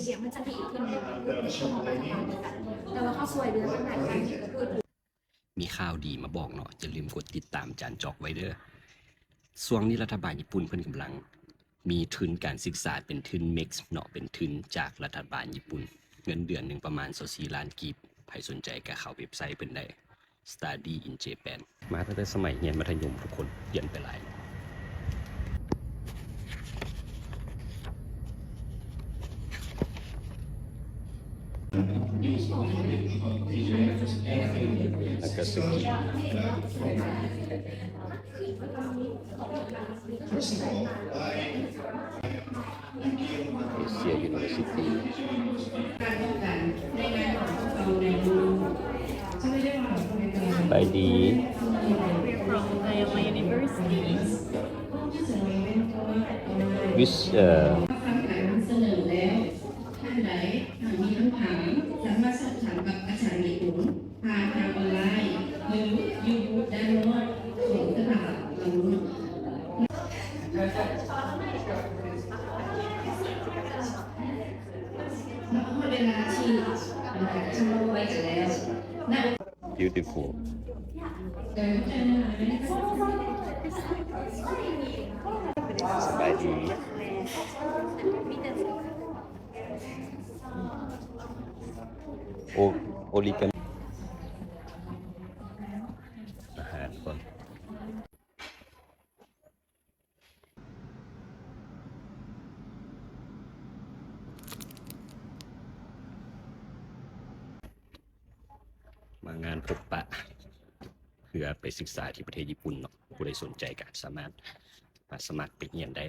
เสียงมันจะดีขึ้นแต่ว่าเขาสวยเดือนขนาดนั้นก็คือมีข่าวดีมาบอกเนาะอย่าลืมกดติดตามจานจอกไว้เด้อช่วงนี้รัฐบาลญี่ปุ่นเพิ่นกำลังมีทุนการศึกษาเป็นทุน MEX เนาะเป็นทุนจากรัฐบาลญี่ปุ่นเงินเดือนหนึงประมาณ24ล้านกีบใครสนใจก็เข้าเว็บไซต์เพิ่นได้ Study in Japan มาตั้งแต่สมัยเรียนมัธยมทุกคนเรียนไปหลายแล้วก็สกีเซียยูนิเวอร์ซิตี้ไปดี which เสนอแล้วท่านใดมีคำถามสามารถสอบถามกับอาจารย์ญี่ปุ่นผ่านทางออนไลน์หรือยูทูบด้านโน้นของตลาดเราเวลาที่ชั่วโมงไว้กันแล้วนะ beautiful สบายดีโอริกามิอาหารก่อนมางานพบปะเพื่อไปศึกษาที่ประเทศญี่ปุ่นเนาะผู้ใดสนใจก็สามารถมาสมัครไปเรียนได้